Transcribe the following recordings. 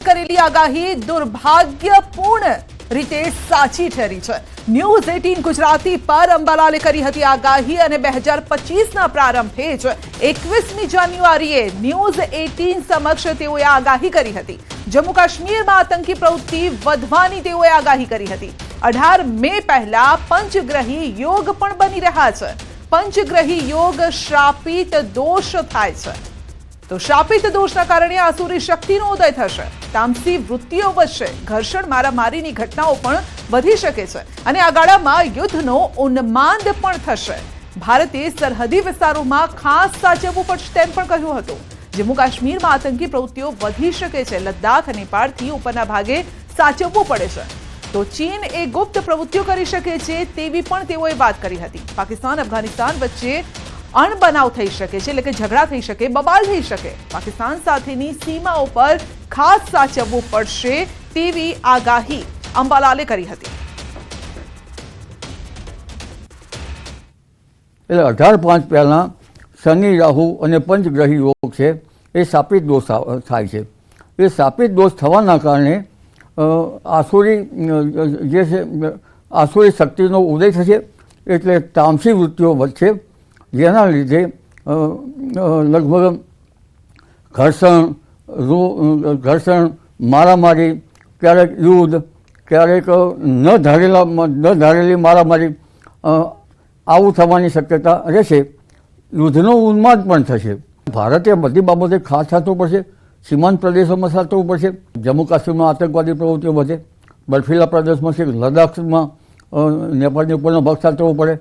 કરેલી આગાહી દુર્ભાગ્યપૂર્ણ રીતે સાચી ઠરી છે। ન્યૂઝ 18 ગુજરાતી પર અંબાલાલે કરી હતી આગાહી અને 2025ના પ્રારંભે જ 21મી જાન્યુઆરીએ ન્યૂઝ 18 સમક્ષ તેઓએ આગાહી કરી હતી। જમ્મુ કાશ્મીરમાં આતંકી પ્રવૃત્તિ વધવાની તેઓએ આગાહી કરી હતી। 18 મે પહેલા પંચગ્રહી યોગ પણ બની રહ્યા છે। પંચગ્રહી યોગ શ્રાપિત દોષ થાય છે તો શાપિત દોષના કારણે આસુરી શક્તિનો ઉદય થશે। તામસી વૃત્તિઓ વધશે, ઘર્ષણ મારામારીની ઘટનાઓ પણ વધી શકે છે અને આ ગાળામાં યુદ્ધનો ઉન્માદ પણ થશે। ભારતે સરહદી વિસ્તારોમાં ખાસ સાચવવું પડશે તેમ પણ કહ્યું હતું। જમ્મુ કાશ્મીરમાં આતંકી પ્રવૃત્તિઓ વધી શકે છે, લદ્દાખ અને નેપાળથી ઉપરના ભાગે સાચવવું પડે છે તો ચીન એ ગુપ્ત પ્રવૃત્તિઓ કરી શકે છે તેવી પણ તેઓએ વાત કરી હતી। પાકિસ્તાન અફઘાનિસ્તાન વચ્ચે અણબનાવ થઈ શકે છે, એટલે કે ઝઘડા થઈ શકે, બબાલ થઈ શકે। પાકિસ્તાન સાથેની સીમાઓ પર ખાસ સાચવવું પડશે તેવી આગાહી અંબાલાલે કરી હતી। એટલે 18/5 પહેલા શનિ રાહુ અને પંચગ્રહી યોગ છે એ શાપિત દોષ થાય છે। એ શાપિત દોષ થવાના કારણે આસુરી જે છે આસુરી શક્તિનો ઉદય થશે, એટલે તામસી વૃત્તિઓ વધશે, જેના લીધે લગભગ ઘર્ષણ, મારામારી, ક્યારેક યુદ્ધ, ક્યારેક ન ધારેલી મારામારી આવું થવાની શક્યતા રહેશે। યુદ્ધનો ઉન્માદ પણ થશે। ભારતે બધી બાબતે ખાસ સાચવવું પડશે, સીમાંત પ્રદેશોમાં સાચવવું પડશે। જમ્મુ કાશ્મીરમાં આતંકવાદી પ્રવૃત્તિઓ વધે, બર્ફીલા પ્રદેશમાં છે, લદ્દાખમાં નેપાળની ઉપરનો ભાગ સાચવવો પડે,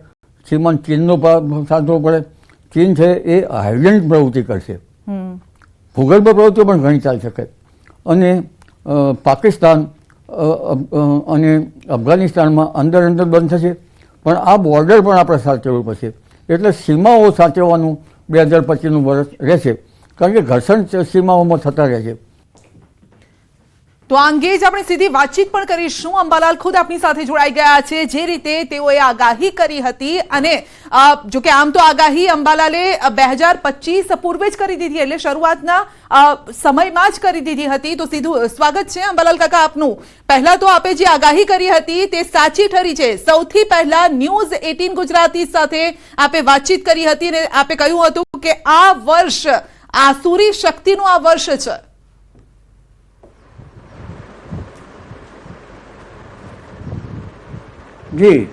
સીમાંત ચીનનો ભાગ સાચવવો પડે। ચીન છે એ હાઇલેન્ડ પ્રવૃત્તિ કરશે, ભૂગર્ભ પ્રવૃત્તિઓ પણ ઘણી ચાલી શકે અને પાકિસ્તાન અને અફઘાનિસ્તાનમાં અંદર બંધ થશે, પણ આ બોર્ડર પણ આપણે સાચવવું પડશે। એટલે સીમાઓ સાચવવાનું 2025નું વર્ષ રહેશે, કારણ કે ઘર્ષણ સીમાઓમાં થતા રહેશે। તો આ અંગે જ આપણે સીધી વાતચીત પણ કરીશું। અંબાલાલ ખુદ આપણી સાથે જોડાઈ ગયા છે। જે રીતે તેઓએ આગાહી કરી હતી અને જો કે આમ તો આગાહી અંબાલાલે 2025 પૂર્વે જ કરી દીધી, એટલે શરૂઆતના સમયમાં જ કરી દીધી હતી। તો સીધું સ્વાગત છે અંબાલાલ કાકા આપનું। પહેલા તો આપે જે આગાહી કરી હતી તે સાચી ઠરી છે। સૌથી પહેલા ન્યૂઝ 18 ગુજરાતી સાથે આપે વાતચીત કરી હતી અને આપે કહ્યું હતું કે આ વર્ષ આસુરી શક્તિનું આ વર્ષ છે। જી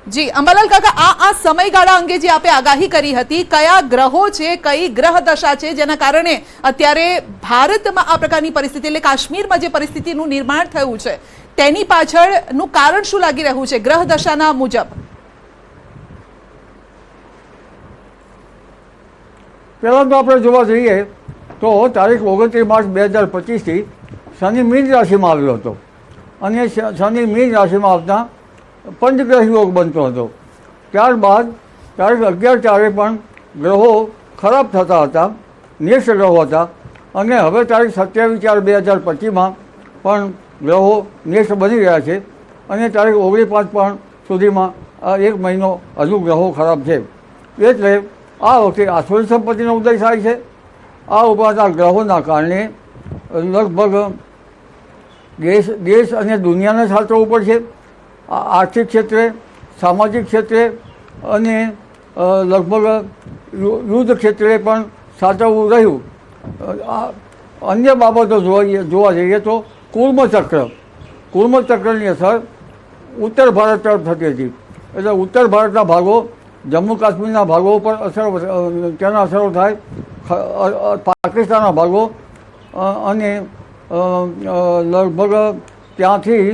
જી અંબાલાલ કાકા, આ સમયગાળા અંગે જે આપે આગાહી કરી હતી, કયા ગ્રહો છે, કઈ ગ્રહ દશા છે જેના કારણે અત્યારે ભારતમાં આ પ્રકારની પરિસ્થિતિ, એટલે કાશ્મીરમાં જે પરિસ્થિતિનું નિર્માણ થયું છે તેની પાછળનું કારણ શું લાગી રહ્યું છે ગ્રહ દશાના મુજબ? પહેલાં તો આપણે જોવા જઈએ તો તારીખ 29 માર્ચ 2025થી શનિ મીન રાશિમાં આવ્યો હતો અને શનિ મીન રાશિમાં આવતા પંચગ્રહી યોગ બનતો હતો। ત્યારબાદ તારીખ 11/4 પણ ગ્રહો ખરાબ થતા હતા, નિષ્ઠ ગ્રહો હતા અને હવે તારીખ 27/4/2025માં પણ ગ્રહો નિષ્ઠ બની રહ્યા છે અને તારીખ 19/5 પણ સુધીમાં 1 મહિનો હજુ ગ્રહો ખરાબ છે। એટલે આ વખતે આસુરી સંપત્તિનો ઉદય થાય છે। આ ઉપરાંત આ ગ્રહોના કારણે લગભગ દેશ અને દુનિયાને સાચવવું પડશે, આર્થિક ક્ષેત્રે, સામાજિક ક્ષેત્રે અને લગભગ યુદ્ધ ક્ષેત્રે પણ સાચવવું રહ્યું। અન્ય બાબતો જોવા જઈએ તો કુર્મચક્રની અસર ઉત્તર ભારત તરફ થતી હતી, એટલે ઉત્તર ભારતના ભાગો, જમ્મુ કાશ્મીરના ભાગો પર તેના અસરો થાય, પાકિસ્તાનના ભાગો અને લગભગ ત્યાંથી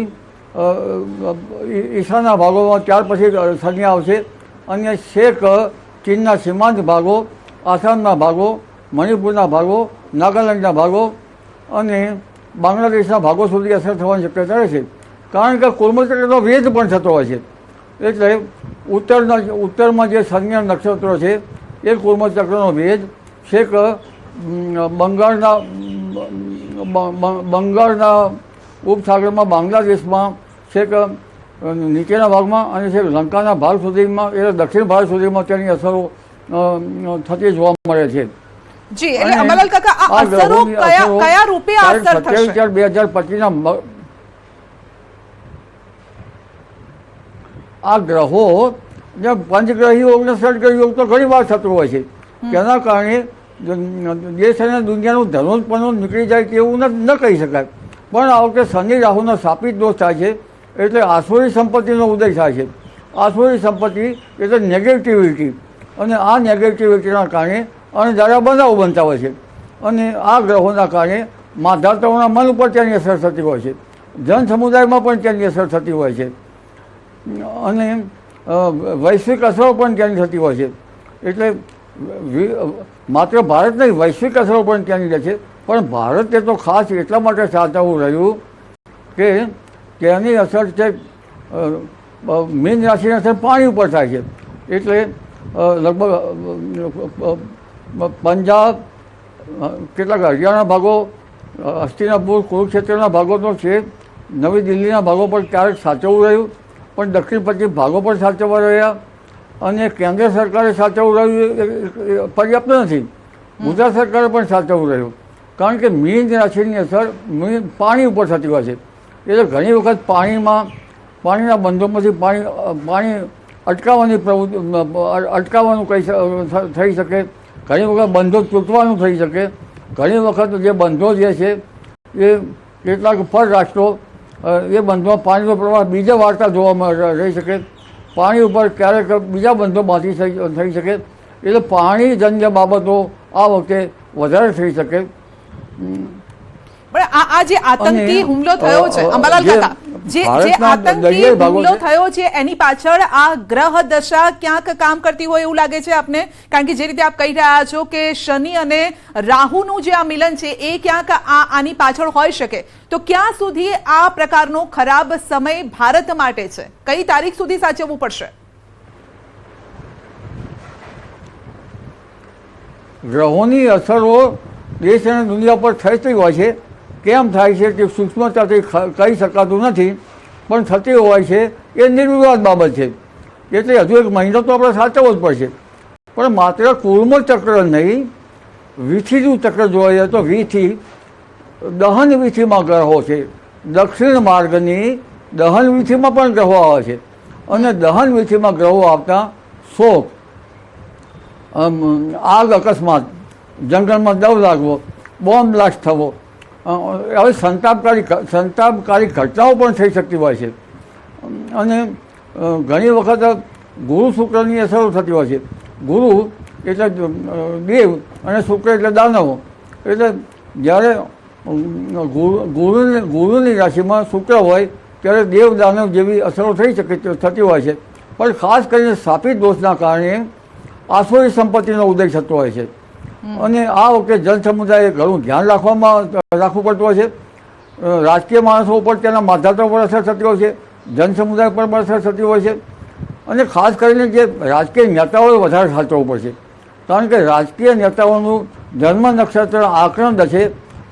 ઈશાનના ભાગોમાં ત્યાર પછી શનિ આવશે અને છેક ચીનના સીમાંત ભાગો, આસામના ભાગો, મણિપુરના ભાગો, નાગાલેન્ડના ભાગો અને બાંગ્લાદેશના ભાગો સુધી અસર થવાની શક્યતા રહેશે, કારણ કે કુર્મચક્રનો વેધ પણ થતો હોય છે। એટલે ઉત્તરમાં જે શનિ નક્ષત્રો છે એ કુર્મચક્રનો વેધ છેક બંગાળના ઉપસાગરમાં, બાંગ્લાદેશમાં, છેક નીચેના ભાગમાં અને છે લંકાના ભાગ સુધીમાં એટલે દક્ષિણ ભારત સુધીમાં તેની અસરો થતી જોવા મળે છે. જી, એટલે અંબાલાલ કાકા આ અસરો કયા રૂપે અસર થશે? 2025 આ ગ્રહો જે પંચગ્રહી યોગ ને ષડગ્રહી યોગ તો ઘણી વાર થતું હોય છે. તેના કારણે દેશ અને દુનિયાનું ધનોત્પન્ન નીકળી જાય તેવું ન કહી શકાય. પણ આ વખતે શનિ રાહુનો શાપિત દોષ થાય છે એટલે આસુરી સંપત્તિનો ઉદય થાય છે. આસુરી સંપત્તિ એટલે નેગેટિવિટી, અને આ નેગેટિવિટીના કારણે અણધાર્યા બનાવો બનતા હોય છે. અને આ ગ્રહોના કારણે માધાતાઓના મન ઉપર તેની અસર થતી હોય છે, જન સમુદાયમાં પણ તેની અસર થતી હોય છે, અને વૈશ્વિક અસરો પણ તેની થતી હોય છે. એટલે માત્ર ભારત નહીં, વૈશ્વિક અસરો પણ તેની રહે છે. પણ ભારતે તો ખાસ એટલા માટે સાચવવું રહ્યું કે તેની અસર છે મીન રાશિની અસર પાણી ઉપર થાય છે. એટલે લગભગ પંજાબ, કેટલાક હરિયાણા ભાગો, હસ્તિનાપુર, કુરુક્ષેત્રના ભાગો તો છે, નવી દિલ્હીના ભાગો પર ક્યારેક સાચવવું રહ્યું, પણ દક્ષિણ પશ્ચિમ ભાગો પર સાચવવા રહ્યા, અને કેન્દ્ર સરકારે સાચવવું રહ્યું પર્યાપ્ત નથી. ગુજરાત સરકારે પણ સાચવવું રહ્યું, કારણ કે મીન રાશિની અસર પાણી ઉપર થતી હોય છે. એટલે ઘણી વખત પાણીના બંધોમાંથી પાણી અટકાવવાની અટકાવવાનું થઈ શકે, ઘણી વખત બંધો તૂટવાનું થઈ શકે, ઘણી વખત જે બંધો જે છે એ કેટલાક પર રાષ્ટ્રો એ બંધમાં પાણીનો પ્રવાહ બીજા વાર્તા જોવામાં રહી શકે, પાણી ઉપર ક્યારેક બીજા બંધોમાંથી થઈ શકે. એટલે પાણીજન્ય બાબતો આ વખતે વધારે થઈ શકે. પણ આ જે આતંકી હુમલો થયો છે અંબાલાલ કાકા, જે આતંકી હુમલો થયો છે એની પાછળ આ ગ્રહ દશા ક્યાંક કામ કરતી હોય એવું લાગે છે આપને? કારણ કે જે રીતે આપ કહી રહ્યા છો કે શનિ અને રાહુનું જે આ મિલન છે એ ક્યાંક આની પાછળ હોઈ શકે, તો ક્યાં સુધી આ પ્રકારનો ખરાબ સમય ભારત માટે છે? કઈ તારીખ સુધી સાચવવું પડશે? ગ્રહોની અસરો દેશ અને દુનિયા પર થતી હોય છે. કેમ થાય છે તે સૂક્ષ્મતાથી કહી શકાતું નથી, પણ થતી હોય છે એ નિર્વિવાદ બાબત છે. એટલે હજુ એક મહિનો તો આપણે સાચવવો જ પડશે. પણ માત્ર કુર્મ ચક્ર નહીં, વીથીનું ચક્ર જોઈએ તો દહન વીથીમાં ગ્રહો છે. દક્ષિણ માર્ગની દહન વીથીમાં પણ ગ્રહો આવે છે, અને દહન વીથીમાં ગ્રહો આવતા શોક, આગ અકસ્માત, જંગલમાં દવ લાગવો, બોમ્બ બ્લાસ્ટ થવો, હવે સંતાપકારી ઘટનાઓ પણ થઈ શકતી હોય છે. અને ઘણી વખત ગુરુ શુક્રની અસરો થતી હોય છે. ગુરુ એટલે દેવ અને શુક્ર એટલે દાનવો. એટલે જ્યારે ગુરુની રાશિમાં શુક્ર હોય ત્યારે દેવ દાનવ જેવી અસરો થતી હોય છે. પણ ખાસ કરીને શાપિત દોષના કારણે આસુરી સંપત્તિનો ઉદય થતો હોય છે. અને આ વખતે જન સમુદાયે ઘણું ધ્યાન રાખવું પડતું હોય છે. રાજકીય માણસો ઉપર તેના માધાતા પર અસર થતી હોય છે, જન સમુદાય પર પણ અસર થતી હોય છે. અને ખાસ કરીને જે રાજકીય નેતાઓએ વધારે સાચવવું પડશે, કારણ કે રાજકીય નેતાઓનું જન્મ નક્ષત્ર આક્રંદ છે,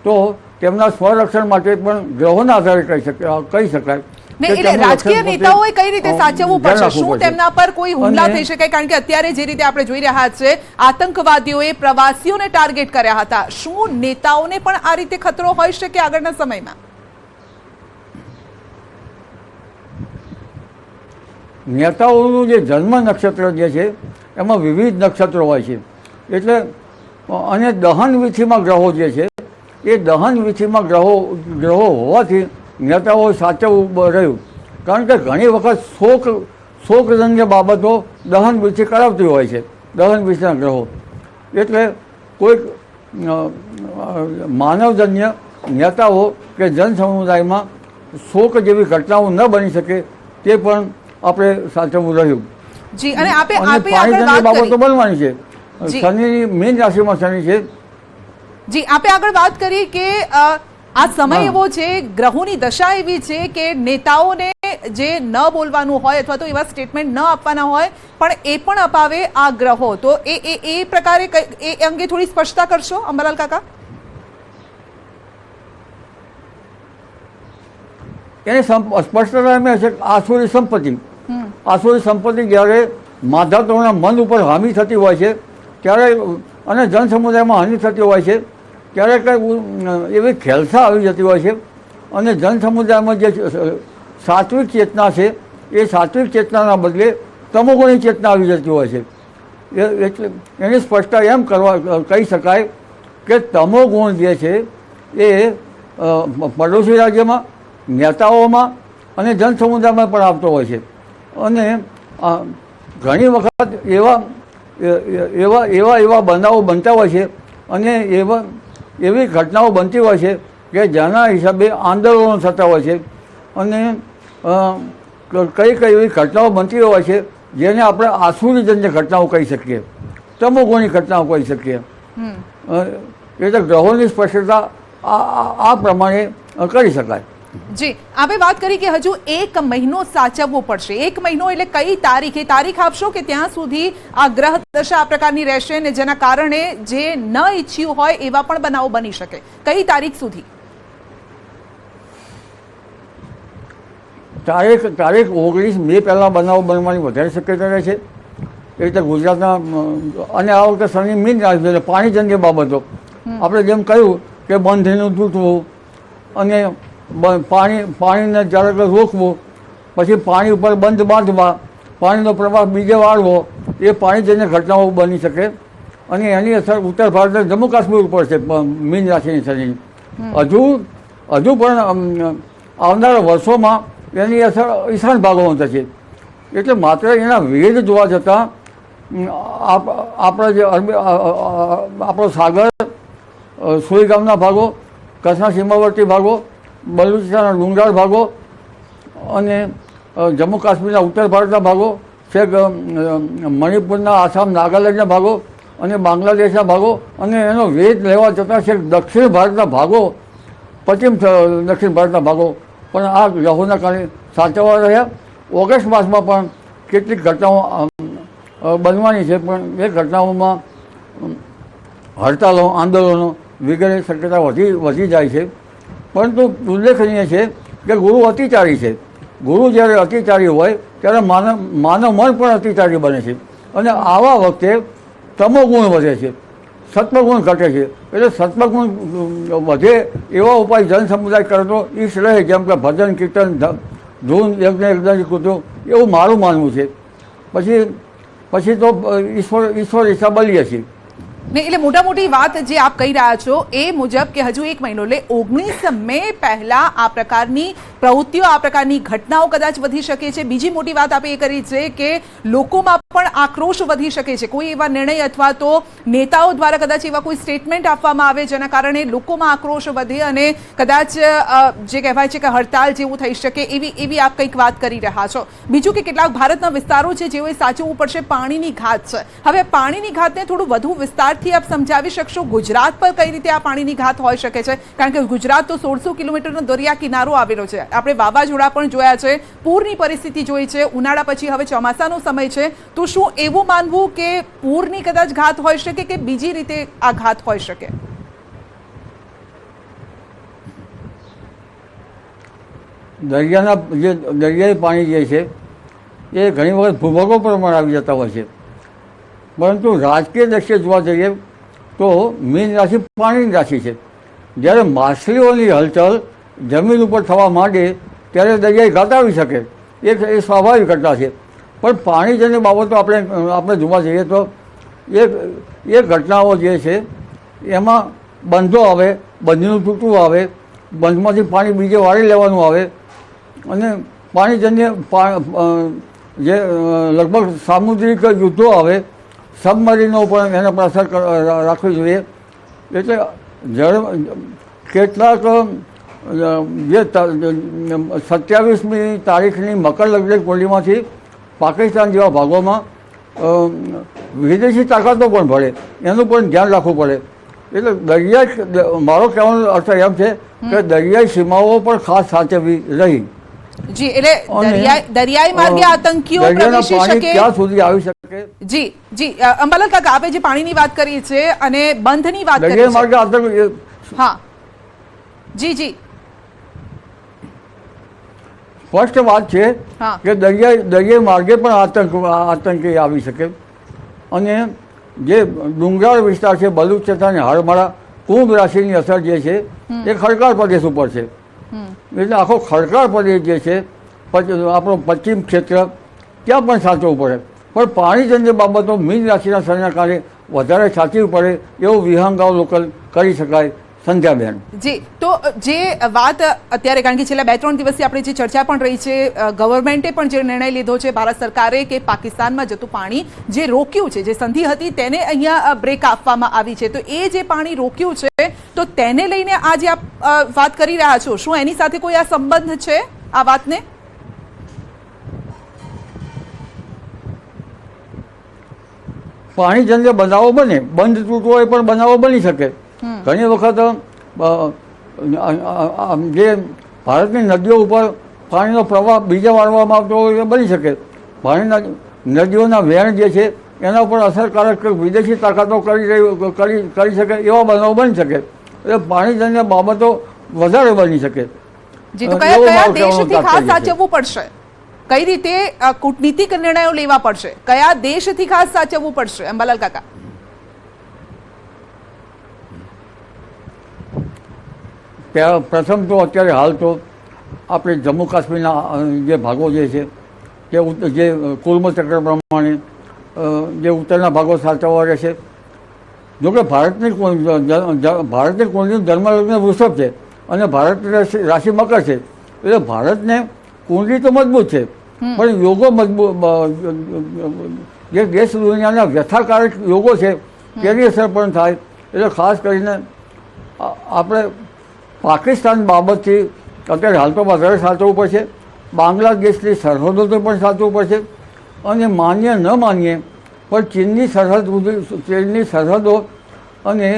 તો તેમના સ્વરક્ષણ માટે પણ ગ્રહોના આધારે કહી શકાય. રાજકીય નેતાઓએ કઈ રીતે સાચવવું પડશે? શું તેમના પર કોઈ હુમલા થઈ શકે? કારણ કે અત્યારે જે રીતે આપણે જોઈ રહ્યા છે, આતંકવાદીઓએ પ્રવાસીઓને ટાર્ગેટ કર્યા હતા. શું નેતાઓને પણ આ રીતે ખતરો હોઈ શકે આગળના સમયમાં? નેતાઓનું જે જન્મ નક્ષત્ર જે છે એમાં વિવિધ નક્ષત્રો હોય છે. એટલે અને દહન વીથીમાં ગ્રહો જે છે એ દહન વીથીમાં ગ્રહો હોવાથી નેતાઓ સાચવવું રહ્યું. કારણ કે ઘણી વખત શોકજન્ય બાબતો દહન વીથી કરાવતી હોય છે, દહન વીથીના ગ્રહો. એટલે કોઈક માનવજન્ય નેતાઓ કે જન સમુદાયમાં શોક જેવી ઘટનાઓ ન બની શકે તે પણ આપણે સાચવવું રહ્યું. જી, અને આપે પાણીજન્ય બાબતો બનવાની છે. શનિની મીન રાશિમાં શનિ છે. જી, આપે આગળ વાત કરી કે આ સમય એવો છે, ગ્રહોની દશા એવી છે કે નેતાઓને જે ન બોલવાનું હોય અથવા તો એવા સ્ટેટમેન્ટ ન આપવાના હોય પણ એ પણ અપાવે આ ગ્રહો. તો એ પ્રકારે એ અંગે થોડી સ્પષ્ટતા કરશો અંબાલાલ કાકા? એની સ્પષ્ટતા એમ છે કે આસુરી સંપત્તિ જ્યારે માધાતોના મન ઉપર હામી થતી હોય છે ત્યારે અને જન સમુદાયમાં હાનિ થતી હોય છે ત્યારે કંઈ એવી ખેલસા આવી જતી હોય છે અને જન સમુદાયમાં જે સાત્વિક ચેતના છે એ સાત્વિક ચેતનાના બદલે તમોગુણી ચેતના આવી જતી હોય છે. એટલે એની સ્પષ્ટતા એમ કહી શકાય કે તમોગુણ જે છે એ પડોશી રાજ્યમાં, નેતાઓમાં અને જન સમુદાયમાં પણ આવતો હોય છે. અને ઘણી વખત એવા બનાવો બનતા હોય છે અને એવી ઘટનાઓ બનતી હોય છે કે જેના હિસાબે આંદોલનો થતા હોય છે અને કઈ એવી ઘટનાઓ બનતી હોય છે જેને આપણે આસુરીજન્ય ઘટનાઓ કહી શકીએ, તમોગુણી ઘટનાઓ કહી શકીએ. એટલે ગ્રહોની સ્પષ્ટતા આ પ્રમાણે કરી શકાય. જી, આપણે વાત કરી કે હજુ 1 મહિનો સાચવવો પડશે. 1 મહિનો એટલે કઈ તારીખ? એ તારીખ આપશો કે ત્યાં સુધી આ ગ્રહ દશા આ પ્રકારની રહેશે ને જેના કારણે જે ન ઈચ્છ્યું હોય એવા પણ બનાવો બની શકે? કઈ તારીખ સુધી? તારીખ 19 મે પહેલાં બનાવો બનવાની વધારે શક્યતા રહે છે. એ રીતે ગુજરાતના અને આ વખતે શનિ મીન રાશિ એટલે પાણીજન્ય બાબતો આપણે જેમ કહ્યું કે બંધનું તૂટવું અને પાણીને જરાક રોકવું, પછી પાણી ઉપર બંધ બાંધવા, પાણીનો પ્રવાહ બીજે વાળવો, એ પાણીજન્ય ઘટનાઓ બની શકે. અને એની અસર ઉત્તર ભારતના જમ્મુ કાશ્મીર ઉપર છે મીન રાશિની શનિ. હજુ પણ આવનારા વર્ષોમાં એની અસર ઈશાન ભાગોમાં થશે. એટલે માત્ર એના વેદ જોવા જતાં આપણા જે આપણો સાગર, સુઈગામના ભાગો, કચ્છના સીમાવર્તી ભાગો, બલુચિસ્તાનના ડુંગરાળ ભાગો અને જમ્મુ કાશ્મીરના ઉત્તર ભારતના ભાગો, છેક મણિપુરના, આસામ, નાગાલેન્ડના ભાગો અને બાંગ્લાદેશના ભાગો અને એનો વેદ લેવા જતાં છેક દક્ષિણ ભારતના ભાગો, પશ્ચિમ દક્ષિણ ભારતના ભાગો પણ આ ગ્રહોના કારણે સાચવવા રહ્યા. ઓગસ્ટ માસમાં પણ કેટલીક ઘટનાઓ બનવાની છે પણ એ ઘટનાઓમાં હડતાલો, આંદોલનો વગેરે શક્યતા વધી જાય છે. પરંતુ ઉલ્લેખનીય છે કે ગુરુ અતિચારી છે. ગુરુ જ્યારે અતિચારી હોય ત્યારે માનવ મન પણ અતિચારી બને છે અને આવા વખતે તમોગુણ વધે છે, સત્વગુણ ઘટે છે. એટલે સત્વગુણ વધે એવા ઉપાય જન સમુદાય કરતો ઈષ્ટ રહે, જેમ કે ભજન, કીર્તન, ધૂન, યજ્ઞ કૃત્યો, એવું મારું માનવું છે. પછી તો ઈશ્વર ઈચ્છા બલીએ છીએ. નહીં, એટલે મોટા મોટી વાત જે આપ કહી રહ્યા છો એ મુજબ કે હજુ 1 મહિનો એટલે 19 મે પહેલા આ પ્રકારની પ્રવૃત્તિઓ, આ પ્રકારની ઘટનાઓ કદાચ વધી શકે છે. બીજી મોટી વાત આપે એ કરી છે કે લોકોમાં પણ આક્રોશ વધી શકે છે. કોઈ એવા નિર્ણય અથવા તો નેતાઓ દ્વારા કદાચ એવા કોઈ સ્ટેટમેન્ટ આપવામાં આવે જેના કારણે લોકોમાં આક્રોશ વધે અને કદાચ જે કહેવાય છે કે હડતાલ જેવું થઈ શકે એવી આપ કંઈક વાત કરી રહ્યા છો. બીજું કે કેટલાક ભારતના વિસ્તારો છે જેઓએ સાચવવું પડશે પાણીની ઘાત છે. હવે પાણીની ઘાતને થોડું વધુ વિસ્તારથી આપ સમજાવી શકશો? ગુજરાત પર કઈ રીતે આ પાણીની ઘાત હોઈ શકે છે? કારણ કે ગુજરાત તો 1600 કિલોમીટરનો દરિયા કિનારો આવેલો છે. આપણે વાવાઝોડા પણ જોયા છે, પૂરની પરિસ્થિતિ જોઈ છે. ઉનાળા પછી હવે ચોમાસાનો સમય છે, તો શું એવું માનવું કે પૂરની કદાચ ઘાત હોઈ શકે કે બીજી રીતે આ ઘાત હોઈ શકે? દરિયાઈ પાણી જે છે એ ઘણી વખત ભૂભાગો પર આવી જતા હોય છે. પરંતુ રાજકીય દ્રષ્ટિએ જોવા જઈએ તો મીન રાશિ પાણીની રાશિ છે. જ્યારે માછલીઓની હલચલ જમીન ઉપર થવા માંડે ત્યારે દરિયાઈ ઘાત આવી શકે, એ સ્વાભાવિક ઘટના છે. પણ પાણીજન્ય બાબતો આપણે જોવા જઈએ તો એ ઘટનાઓ જે છે એમાં બંધો આવે, બંધનું તૂટવું આવે, બંધમાંથી પાણી બીજે વાળી લેવાનું આવે અને પાણીજન્ય જે લગભગ સામુદ્રિક યુદ્ધો આવે, સબમરીનો પણ એના પર અસર રાખવી જોઈએ. એટલે કેટલાક જે 27મી તારીખની મકરલગ્ન પૂર્ણિમાથી પાકિસ્તાન જેવા ભાગોમાં વિદેશી તાકાતો પણ ભળે, એનું પણ ધ્યાન રાખવું પડે. એટલે મારો કહેવાનો અર્થ એમ છે કે દરિયાઈ સીમાઓ પણ ખાસ સાચવવી રહી. જી, એટલે દરિયાઈ માર્ગે આતંકીઓ પ્રવેશી શકે ક્યાં સુધી આવી શકે? જી અંબાલાલ કાકા, આપે જે પાણીની વાત કરી છે અને બંધની વાત કરી છે, દરિયાઈ માર્ગે આતંક, હા જી સ્પષ્ટ વાત છે હા. કે દરિયાઈ માર્ગે પણ આતંકી આવી શકે. અને જે ડુંગરાળ વિસ્તાર છે બલુચિસ્તાન હાડમાળા કુંભ રાશિની અસર જે છે એ ખડકાળ પ્રદેશ ઉપર છે. એટલે આખો ખડકાળ પ્રદેશ જે છે આપણો પશ્ચિમ ક્ષેત્ર ત્યાં પણ સાચવવું પડે. પણ પાણીજન્ય બાબતો મીન રાશિના સરના કારણે વધારે સાચવવી પડે એવું વિહંગાઓ લોકલ કરી શકાય. સંધ્યાબેન જી, તો જે વાત અત્યારે, કારણ કે છેલ્લા 2-3 દિવસથી આપણે જે ચર્ચા પણ રહી છે, ગવર્મેન્ટે પણ જે નિર્ણય લીધો છે ભારત સરકારે કે પાકિસ્તાનમાં જતું પાણી જે રોક્યું છે, જે સંધિ હતી તેને અહીંયા બ્રેક આપવામાં આવી છે, તો એ જે પાણી રોક્યું છે તો તેને લઈને આ જે આપ વાત કરી રહ્યા છો, શું એની સાથે કોઈ આ સંબંધ છે આ વાતને? પાણીજન્ય બનાવો બને, બંધ તૂટવો એ પણ બનાવો બની શકે. ઘણી વખત જે ભારતની નદીઓ ઉપર પાણીનો પ્રવાહ બીજા વાળવામાં આવતો હોય એ બની શકે. પાણીના નદીઓના વહેણ જે છે એના ઉપર અસરકારક વિદેશી તાકાતો કરી શકે એવા બનાવો બની શકે. એટલે પાણીજન્ય બાબતો વધારે બની શકે. જી, તો કયા દેશથી ખાસ સાચવવું પડશે? કઈ રીતે કૂટનીતિક નિર્ણયો લેવા પડશે? કયા દેશથી ખાસ સાચવવું પડશે અંબાલાલ કાકા? પ્રથમ તો અત્યારે હાલ તો આપણે જમ્મુ કાશ્મીરના જે ભાગો જે છે કે જે કુર્મચક્ર પ્રમાણે જે ઉત્તરના ભાગો સાચવવા રહેશે. જોકે ભારતની કુંડલી ધર્મલગ્ન વૃષભ છે અને ભારતની રાશિ મકર છે, એટલે ભારતને કુંડલી તો મજબૂત છે પણ યોગો મજબૂત, જે દેશ દુનિયાના વ્યથાકારક યોગો છે તેની અસર પણ થાય. એટલે ખાસ કરીને આપણે પાકિસ્તાન બાબતથી અત્યારે હાલ તો વધારે સાચવવું પડશે. બાંગ્લાદેશની સરહદોથી પણ સાચવવું પડશે અને માન્ય ન માનીએ પણ ચીનની સરહદો અને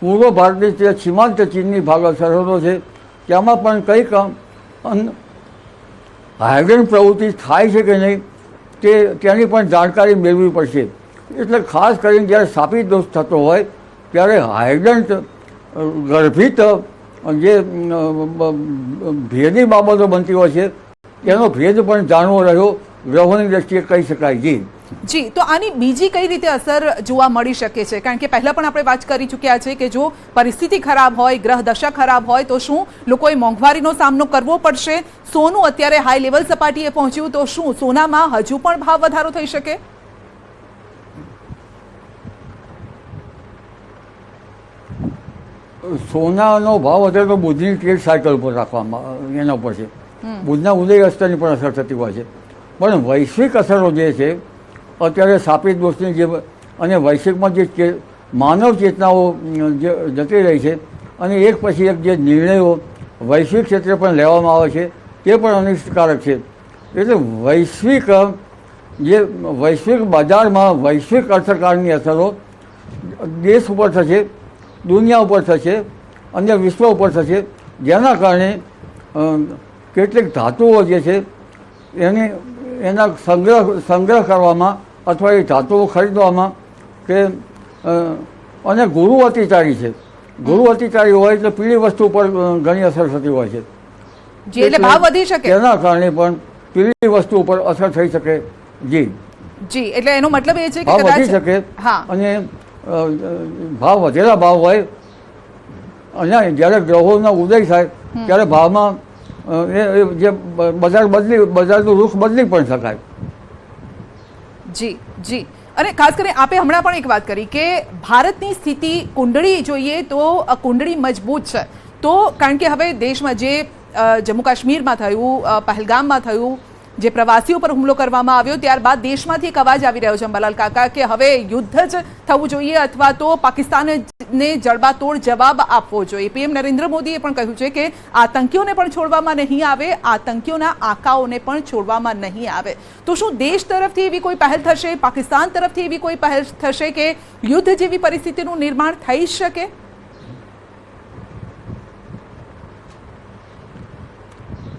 પૂર્વ ભારતની જે સીમાંત ચીનની સરહદો છે ત્યાંમાં પણ કંઈક હાઇડ્રન્ટ પ્રવૃત્તિ થાય છે કે નહીં તેની પણ જાણકારી મેળવવી પડશે. એટલે ખાસ કરીને જ્યારે સાપી દોષ થતો હોય ત્યારે હાઇડ્રન્ટ ગર્ભિત જે ભેદની બાબતો બનતી હોય છે એનો ભેદ પણ જાણવો રહ્યો ગ્રહોની દ્રષ્ટિએ કહી શકાય. જી, તો આની બીજી કઈ રીતે અસર જોવા મળી શકે છે? કારણ કે પહેલા પણ આપણે વાત કરી ચૂક્યા છે કે જો પરિસ્થિતિ ખરાબ હોય, ગ્રહ દશા ખરાબ હોય તો શું લોકોએ મોંઘવારીનો સામનો કરવો પડશે? સોનું અત્યારે હાઈ લેવલ સપાટીએ પહોંચ્યું તો શું સોનામાં હજુ પણ ભાવ વધારો થઈ શકે? સોનાનો ભાવ અત્યારે તો બુધની ટ્રેડ સાયકલ ઉપર રાખવામાં એના ઉપર છે. બુધના ઉદય અસ્તરની પણ અસર થતી હોય છે. પણ વૈશ્વિક અસરો જે છે અત્યારે સાપી દોષની જે અને વૈશ્વિકમાં જે માનવ ચેતનાઓ જે જતી રહી છે અને એક પછી એક જે નિર્ણયો વૈશ્વિક ક્ષેત્રે પણ લેવામાં આવે છે તે પણ અનિષ્ટકારક છે. એટલે વૈશ્વિક બજારમાં વૈશ્વિક અર્થકાળની અસરો દેશ ઉપર થશે, દુનિયા ઉપર થશે અને વિશ્વ ઉપર થશે, જેના કારણે કેટલીક ધાતુઓ જે છે એના સંગ્રહ કરવામાં અથવા એ ધાતુઓ ખરીદવામાં કે અને ગુરુ અતિચારી છે. ગુરુ અતિચારી હોય એટલે પીળી વસ્તુ પર ઘણી અસર થતી હોય છે. એટલે ભાવ વધી શકે, તેના કારણે પણ પીળી વસ્તુ ઉપર અસર થઈ શકે. જી, એટલે એનો મતલબ એ છે કે ભાવ વધી શકે અને ભાવ વધેલા ભાવ હોય અને જ્યારે ગ્રહોનો ઉદય થાય ત્યારે ભાવમાં જે બજારનું રૂખ બદલી પણ શકાય. જી, અને ખાસ કરીને આપે હમણાં પણ એક વાત કરી કે ભારતની સ્થિતિ કુંડળી જોઈએ તો કુંડળી મજબૂત છે. તો કારણ કે હવે દેશમાં જે જમ્મુ કાશ્મીરમાં થયું, પહેલગામમાં થયું, જે પ્રવાસીઓ પર હુમલો કરવામાં આવ્યો ત્યારબાદ દેશમાંથી એક અવાજ આવી રહ્યો છે અંબાલાલ કાકા કે હવે યુદ્ધ જ થવું જોઈએ અથવા તો પાકિસ્તાનને જડબાતોડ જવાબ આપવો જોઈએ. પીએમ નરેન્દ્ર મોદીએ પણ કહ્યું છે કે આતંકીઓને પણ છોડવામાં નહીં આવે, આતંકીઓના આકાઓને પણ છોડવામાં નહીં આવે. તો શું દેશ તરફથી એવી કોઈ પહેલ થશે, પાકિસ્તાન તરફથી એવી કોઈ પહેલ થશે કે યુદ્ધ જેવી પરિસ્થિતિનું નિર્માણ થઈ શકે?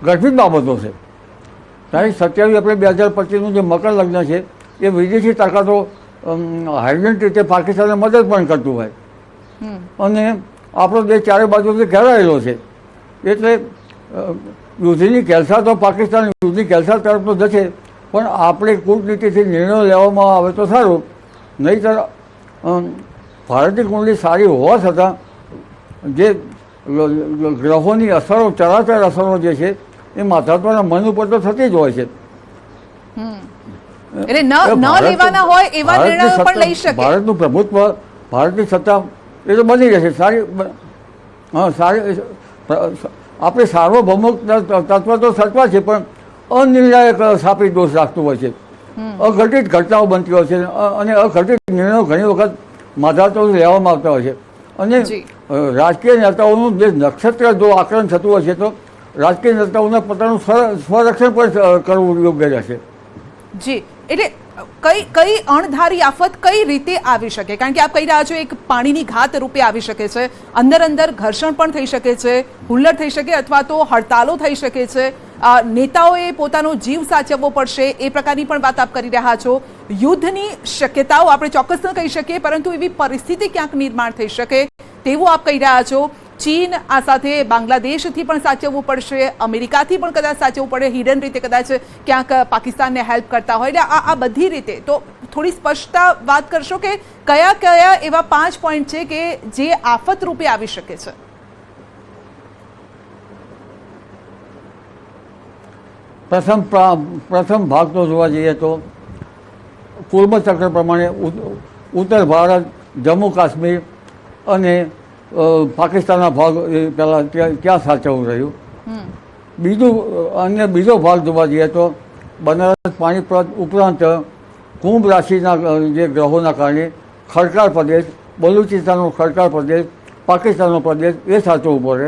ગર્ભિત બાબતો છે. તારીખ 27 એપ્રિલ 2025નું જે મકર લગ્ન છે એ વિદેશી તાકાતો હાઇડ્રન્ટ રીતે પાકિસ્તાનને મદદ પણ કરતું હોય અને આપણો દેશ ચારે બાજુથી ઘેરાયેલો છે. એટલે યુદ્ધની કેલસા તો પાકિસ્તાન યુદ્ધની કેલસા તરફ તો જશે, પણ આપણે કૂટનીતિથી નિર્ણયો લેવામાં આવે તો સારું. નહીંતર ભારતીય કુંડળી સારી હોવા છતાં જે ગ્રહોની અસરો, ચરાચર અસરો જે છે એ મહાત્માના મન ઉપર તો થતી જ હોય છે. એટલે ન લેવાના હોય એવા નિર્ણયો પણ લઈ શકે. ભારતનું પ્રભુત્વ, ભારતની સત્તા એ તો બની રહેશે સારી. સારી આપણે સાર્વભૌમ તત્વ તો સત્વા છે, પણ અનિર્ણાયક સાપી દોષ રાખતું હોય છે. અઘટિત ઘટનાઓ બનતી હોય છે અને અઘટિત નિર્ણયો ઘણી વખત માધાતો લેવામાં આવતા હોય છે. અને રાજકીય નેતાઓનું જે નક્ષત્ર જો આકલન થતું હોય છે તો રાજકીય નેતાઓને પોતાનું સ્વરક્ષણ પણ કરવું યોગ્ય રહેશે. જી, એટલે કઈ અણધારી આફત કઈ રીતે આવી શકે? કારણ કે આપ કહી રહ્યા છો એક પાણીની ઘાત રૂપે આવી શકે છે, અંદર ઘર્ષણ પણ થઈ શકે છે, હુલ્લડ થઈ શકે, અથવા તો હડતાલો થઈ શકે છે, નેતાઓએ પોતાનો જીવ સાચવવો પડશે, એ પ્રકારની પણ વાત આપ કરી રહ્યા છો. યુદ્ધની શક્યતાઓ આપણે ચોક્કસ ન કહી શકીએ, પરંતુ એવી પરિસ્થિતિ ક્યાંક નિર્માણ થઈ શકે તેવું આપ કહી રહ્યા છો. ચીન આ સાથે બાંગ્લાદેશથી પણ સાચવવું પડશે, અમેરિકાથી પણ કદાચ સાચવવું પડે, હિડન રીતે કદાચ ક્યાંક પાકિસ્તાનને હેલ્પ કરતા હોય. એટલે આ બધી રીતે તો થોડી સ્પષ્ટતા વાત કરશો કે કયા કયા એવા 5 પોઈન્ટ છે કે જે આફત રૂપે આવી શકે છે? પ્રથમ ભાગ તો જોવા જઈએ તો પૂર્વચક્ર પ્રમાણે ઉત્તર ભારત, જમ્મુ કાશ્મીર અને પાકિસ્તાનના ભાગ એ પહેલાં ત્યાં સાચવવું રહ્યું. બીજો ભાગ જોવા જઈએ તો બનારસ પાણીપત ઉપરાંત કુંભ રાશિના જે ગ્રહોના કારણે ખડકાળ પ્રદેશ, બલુચિસ્તાનનો ખડકાળ પ્રદેશ, પાકિસ્તાનનો પ્રદેશ એ સાચવવું પડે.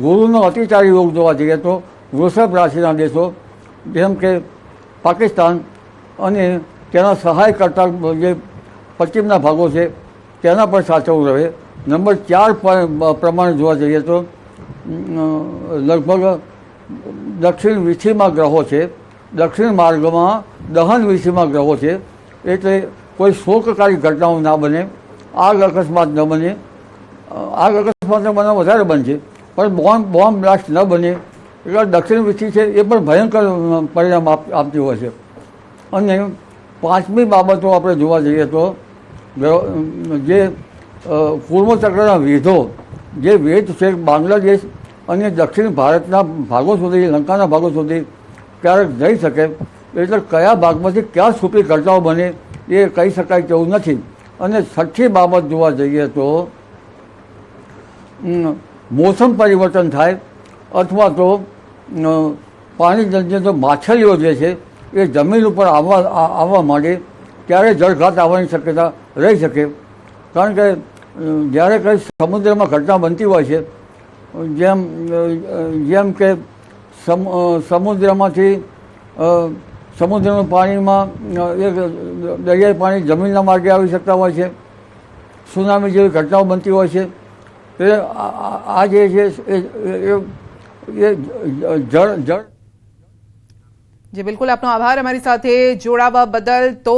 ગુરુનો અતિચારી યોગ જોવા જઈએ તો વૃષભ રાશિના દેશો જેમ કે પાકિસ્તાન અને તેના સહાય કરતા જે પશ્ચિમના ભાગો છે તેના પર સાચવવું રહે. નંબર 4 પ્રમાણે જોવા જઈએ તો લગભગ દક્ષિણ વિષીમાં ગ્રહો છે, દક્ષિણ માર્ગમાં દહન વિષીમાં ગ્રહો છે, એટલે કોઈ શોકકારી ઘટનાઓ ના બને, આગ અકસ્માત ન બને. આગ અકસ્માતનો બનાવ વધારે બનશે, પણ બોમ્બ બ્લાસ્ટ ન બને. એટલે દક્ષિણ વિષી છે એ પણ ભયંકર પરિણામ આપતી હોય છે. અને 5મી બાબતો આપણે જોવા જઈએ તો જે પૂર્વચક્રના વેધો, જે વેધ છે બાંગ્લાદેશ અને દક્ષિણ ભારતના ભાગો સુધી, લંકાના ભાગો સુધી ક્યારેક જઈ શકે. એટલે કયા ભાગમાંથી ક્યાં છુપી ઘટનાઓ બને એ કહી શકાય તેવું નથી. અને 6ઠ્ઠી બાબત જોવા જઈએ તો મોસમ પરિવર્તન થાય અથવા તો પાણીજન્ય માછલીઓ જે છે એ જમીન ઉપર આવવા માંડે ત્યારે જળઘાત આવવાની શક્યતા રહી શકે. કારણ કે જ્યારે કંઈ સમુદ્રમાં ઘટના બનતી હોય છે, જેમ કે સમુદ્રમાંથી સમુદ્રના પાણીમાં દરિયાઈ પાણી જમીનના માર્ગે આવી શકતા હોય છે, સુનામી જેવી ઘટનાઓ બનતી હોય છે. એ આ જે છે એ જળ. જી બિલકુલ, આપનો આભાર અમારી સાથે જોડાવા બદલ. તો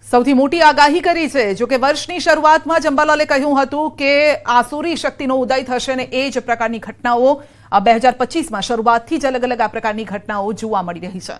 સૌથી મોટી આગાહી કરી છે. જો કે વર્ષની શરૂઆતમાં જ અંબાલાલે કહ્યું હતું કે આસુરી શક્તિનો ઉદય થશે અને એ જ પ્રકારની ઘટનાઓ 2025માં શરૂઆતથી જ અલગ અલગ આ પ્રકારની ઘટનાઓ જોવા મળી રહી છે.